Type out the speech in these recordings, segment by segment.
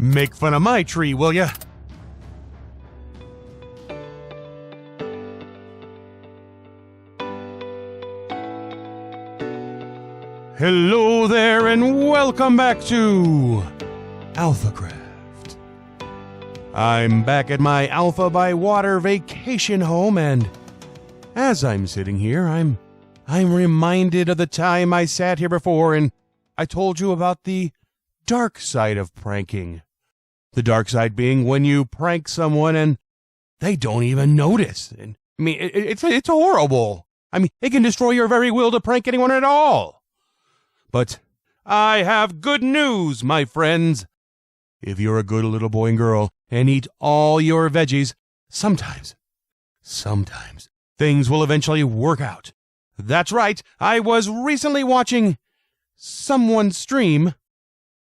Make fun of my tree, will ya? Hello there and welcome back to AlphaCraft. I'm back at my Alpha by Water vacation home, and as I'm sitting here, I'm reminded of the time I sat here before and I told you about the dark side of pranking. The dark side being when you prank someone and they don't even notice. And, I mean, it's horrible. I mean, it can destroy your very will to prank anyone at all. But I have good news, my friends. If you're a good little boy and girl and eat all your veggies, sometimes, things will eventually work out. That's right, I was recently watching someone stream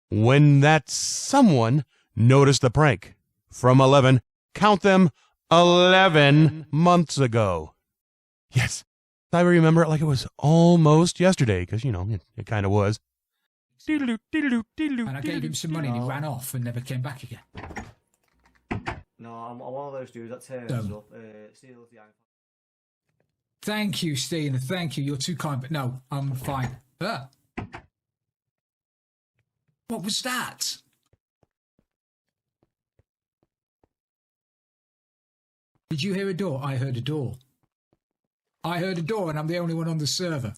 when that someone noticed the prank from 11, count them, 11 months ago. Yes, I remember it like it was almost yesterday, because, you know, it kind of was. And I gave him some money and he ran off and never came back again. No, I'm one of those dudes that turns up, steals the iPhone. Thank you, Steen. Thank you. You're too kind, but no, I'm fine. What was that? Did you hear a door? I heard a door. I heard a door and I'm the only one on the server.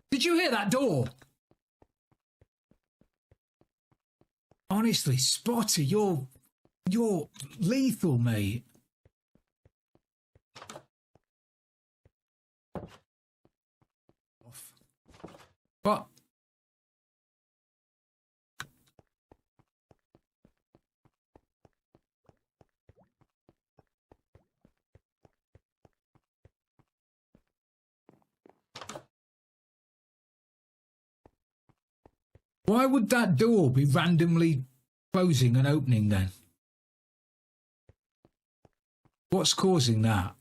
Did you hear that door? Honestly, Spotty, you're lethal, mate. What? Why would that door be randomly closing and opening then? What's causing that?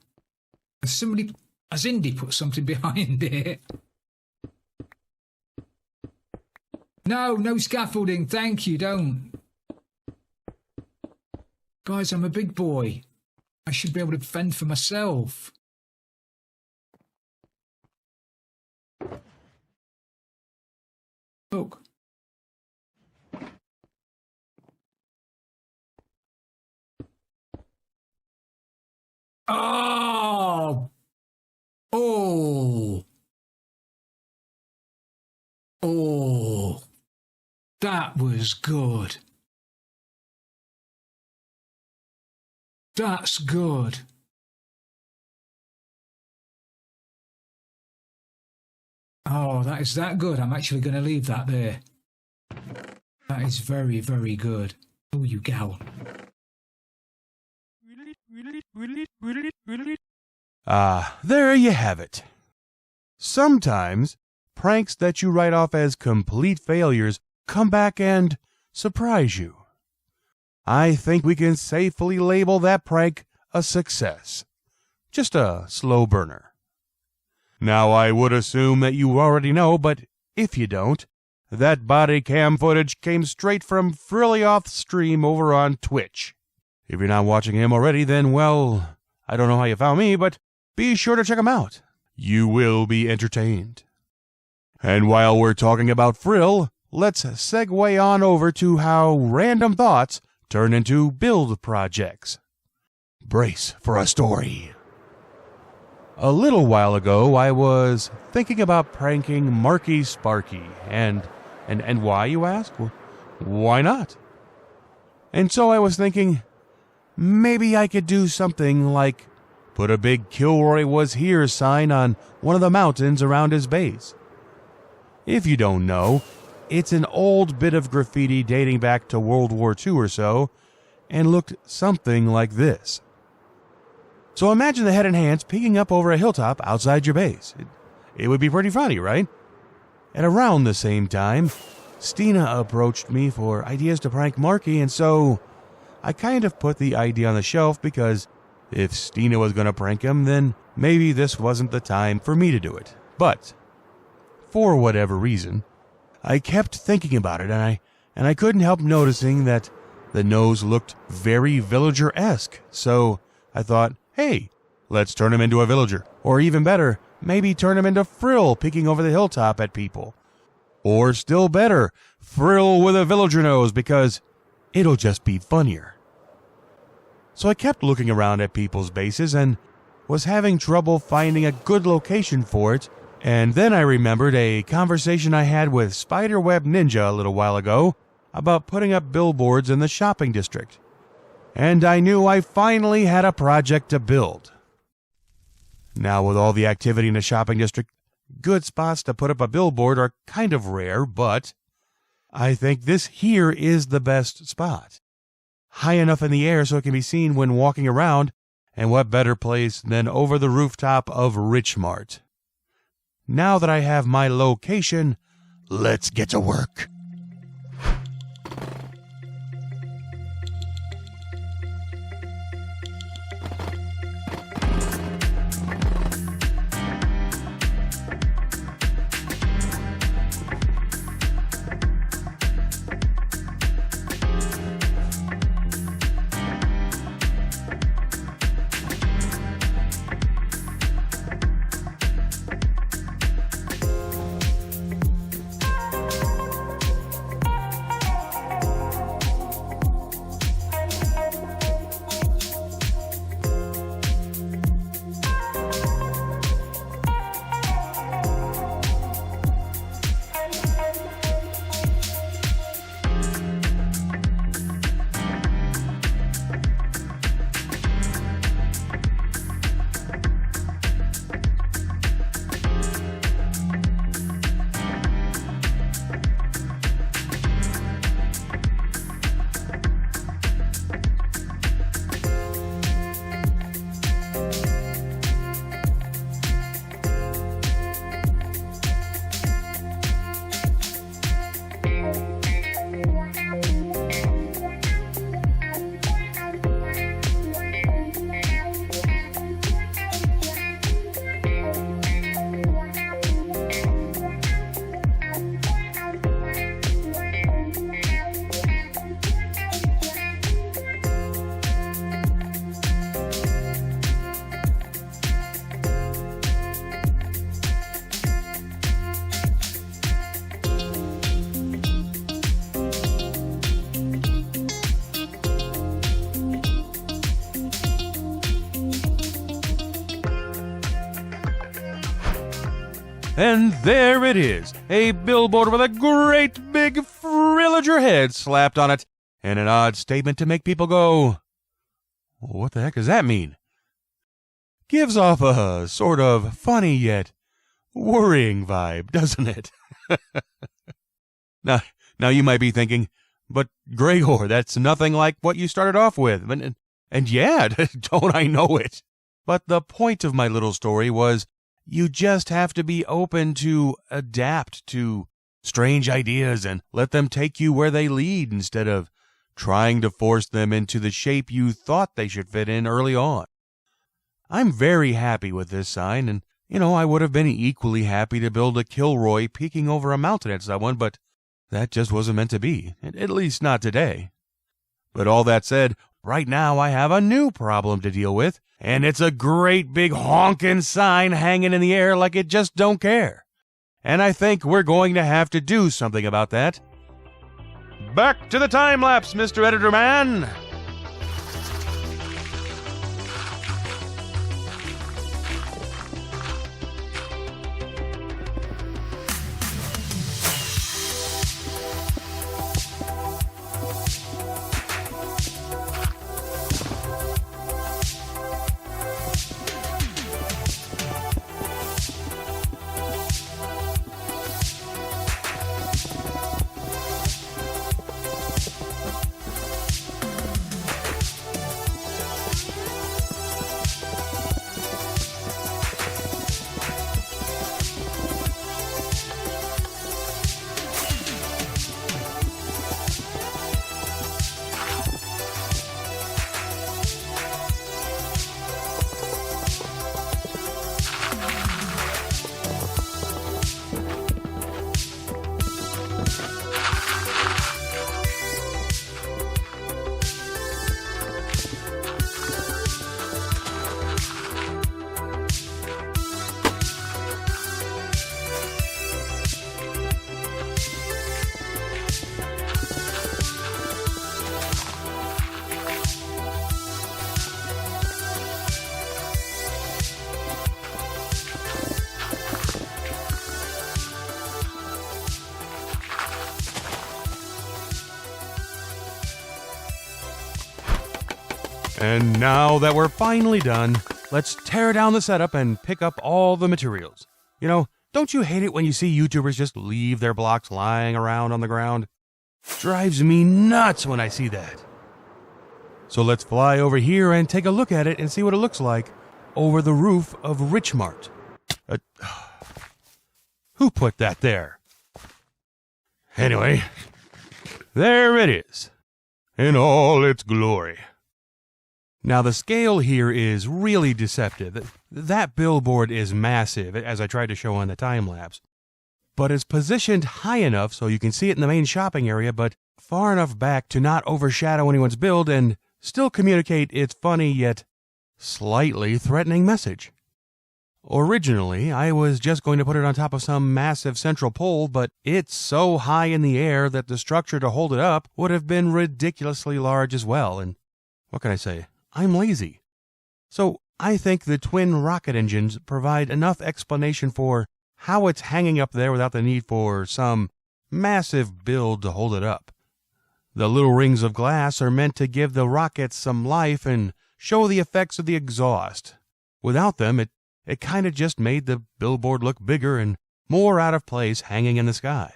Has Indy put something behind it? No scaffolding, thank you, don't. Guys, I'm a big boy. I should be able to fend for myself. Look. Oh! Oh! Oh! That was good. That's good. Oh, that is that good. I'm actually going to leave that there. That is very, very good. Oh, you gal. There you have it. Sometimes pranks that you write off as complete failures come back and surprise you. I think we can safely label that prank a success. Just a slow burner. Now, I would assume that you already know, but if you don't, that body cam footage came straight from Friliger's stream over on Twitch. If you're not watching him already, then, well, I don't know how you found me, but be sure to check him out. You will be entertained. And while we're talking about Frill, let's segue on over to how random thoughts turn into build projects. Brace for a story. A little while ago, I was thinking about pranking Marky Sparky, and why, you ask? Well, why not? And so I was thinking, maybe I could do something like put a big Kilroy was here sign on one of the mountains around his base. If you don't know, it's an old bit of graffiti dating back to World War II or so, and looked something like this. So imagine the head and hands peeking up over a hilltop outside your base. It would be pretty funny, right? At around the same time, Stina approached me for ideas to prank Marky, and so I kind of put the idea on the shelf because if Stina was going to prank him, then maybe this wasn't the time for me to do it. But for whatever reason, I kept thinking about it, and I couldn't help noticing that the nose looked very villager-esque. So I thought, hey, let's turn him into a villager. Or even better, maybe turn him into Frill peeking over the hilltop at people. Or still better, Frill with a villager nose, because it'll just be funnier. So I kept looking around at people's bases and was having trouble finding a good location for it, and then I remembered a conversation I had with Spiderweb Ninja a little while ago about putting up billboards in the shopping district. And I knew I finally had a project to build. Now, with all the activity in the shopping district, good spots to put up a billboard are kind of rare, but I think this here is the best spot. High enough in the air so it can be seen when walking around, and what better place than over the rooftop of Richmart. Now that I have my location, let's get to work. And there it is, a billboard with a great big Friliger head slapped on it, and an odd statement to make people go, what the heck does that mean? Gives off a sort of funny yet worrying vibe, doesn't it? Now you might be thinking, but Gragore, that's nothing like what you started off with. And yeah, don't I know it? But the point of my little story was, you just have to be open to adapt to strange ideas and let them take you where they lead instead of trying to force them into the shape you thought they should fit in early on. I'm very happy with this sign, and, I would have been equally happy to build a Kilroy peeking over a mountain at someone, but that just wasn't meant to be, at least not today. But all that said, right now I have a new problem to deal with, and it's a great big honkin' sign hanging in the air like it just don't care. And I think we're going to have to do something about that. Back to the time-lapse, Mr. Editor Man! And now that we're finally done, let's tear down the setup and pick up all the materials. You know, don't you hate it when you see YouTubers just leave their blocks lying around on the ground? Drives me nuts when I see that. So let's fly over here and take a look at it and see what it looks like over the roof of Richmart. Who put that there? Anyway, there it is, in all its glory. Now the scale here is really deceptive. That billboard is massive, as I tried to show on the time-lapse, but it's positioned high enough so you can see it in the main shopping area, but far enough back to not overshadow anyone's build and still communicate its funny yet slightly threatening message. Originally, I was just going to put it on top of some massive central pole, but it's so high in the air that the structure to hold it up would have been ridiculously large as well, and what can I say? I'm lazy. So I think the twin rocket engines provide enough explanation for how it's hanging up there without the need for some massive build to hold it up. The little rings of glass are meant to give the rockets some life and show the effects of the exhaust. Without them, it kind of just made the billboard look bigger and more out of place hanging in the sky.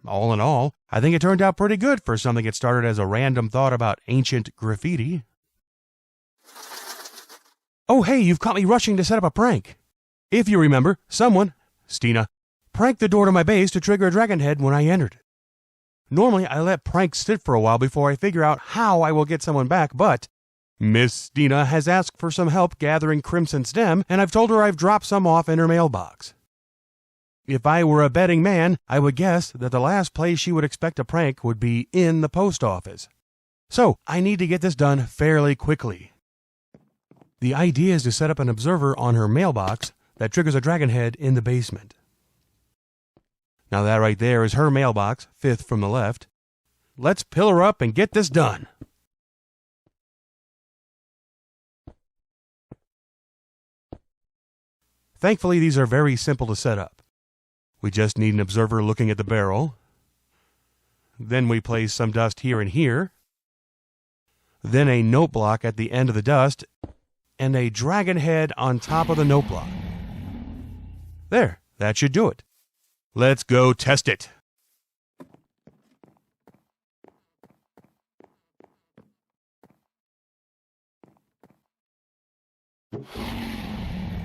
All in all, I think it turned out pretty good for something that started as a random thought about ancient graffiti. Oh hey, you've caught me rushing to set up a prank. If you remember, someone, Stina, pranked the door to my base to trigger a dragon head when I entered it. Normally, I let pranks sit for a while before I figure out how I will get someone back, but Miss Stina has asked for some help gathering Crimson Stem, and I've told her I've dropped some off in her mailbox. If I were a betting man, I would guess that the last place she would expect a prank would be in the post office. So, I need to get this done fairly quickly. The idea is to set up an observer on her mailbox that triggers a dragon head in the basement. Now that right there is her mailbox, 5th from the left. Let's pill her up and get this done. Thankfully, these are very simple to set up. We just need an observer looking at the barrel. Then we place some dust here and here. Then a note block at the end of the dust, and a dragon head on top of the note block. There, that should do it. Let's go test it.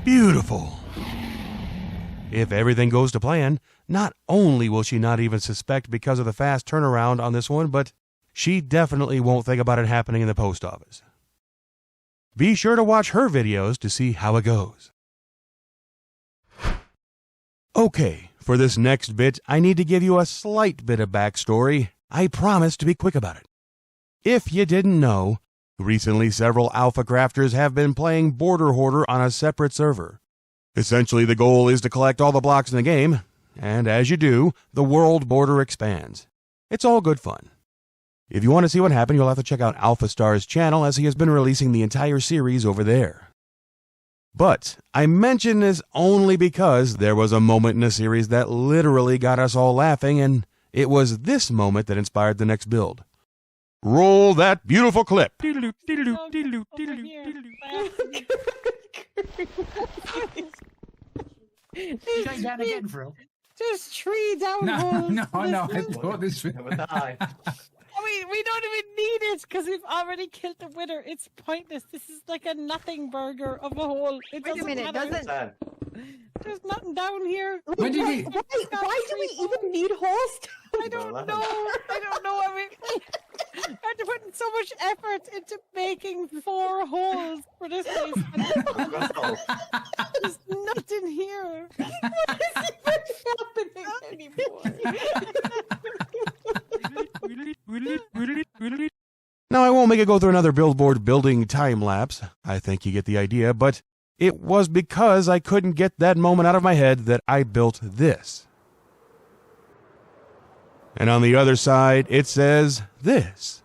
Beautiful. If everything goes to plan, not only will she not even suspect because of the fast turnaround on this one, but she definitely won't think about it happening in the post office. Be sure to watch her videos to see how it goes. Okay, for this next bit, I need to give you a slight bit of backstory. I promise to be quick about it. If you didn't know, recently several AlphaCrafters have been playing Border Hoarder on a separate server. Essentially, the goal is to collect all the blocks in the game, and as you do, the world border expands. It's all good fun. If you want to see what happened, you'll have to check out AlphaStar's channel, as he has been releasing the entire series over there. But I mention this only because there was a moment in the series that literally got us all laughing, and it was this moment that inspired the next build. Roll that beautiful clip. Try that again, Frill. There's tree down holes. No, I thought this was... We don't even need it because we've already killed the winner. It's pointless. This is like a nothing burger of a hole. It Wait a minute, matter. There's nothing down here. When did he... Why do we even need holes? I don't know. I mean, I had to put in so much effort into making 4 holes for this place. There's nothing here. What is even happening anymore? Now, I won't make it go through another billboard building time-lapse. I think you get the idea, but it was because I couldn't get that moment out of my head that I built this. And on the other side, it says this.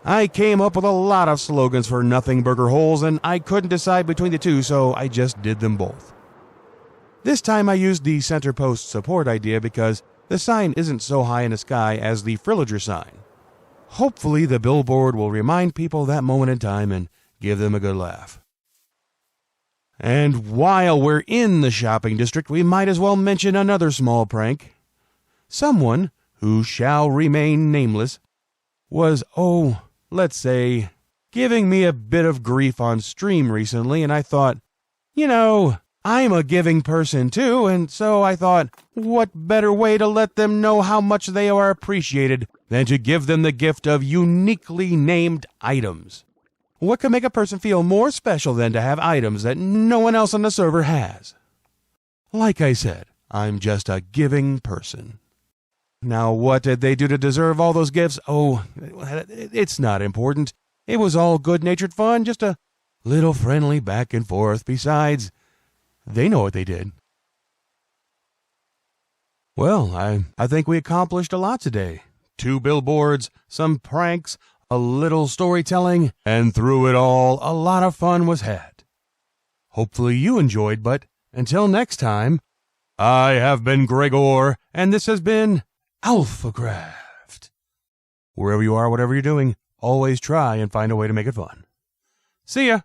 I came up with a lot of slogans for nothing burger holes, and I couldn't decide between the two, so I just did them both. This time I used the center post support idea because the sign isn't so high in the sky as the Friliger sign. Hopefully the billboard will remind people that moment in time and give them a good laugh. And while we're in the shopping district, we might as well mention another small prank. Someone, who shall remain nameless, was, let's say, giving me a bit of grief on stream recently, and I thought, I'm a giving person too, and so I thought, what better way to let them know how much they are appreciated than to give them the gift of uniquely named items? What could make a person feel more special than to have items that no one else on the server has? Like I said, I'm just a giving person. Now, what did they do to deserve all those gifts? It's not important. It was all good-natured fun, just a little friendly back and forth. Besides, they know what they did. Well, I think we accomplished a lot today. 2 billboards, some pranks, a little storytelling, and through it all, a lot of fun was had. Hopefully you enjoyed, but until next time, I have been Gragore, and this has been AlphaCraft. Wherever you are, whatever you're doing, always try and find a way to make it fun. See ya!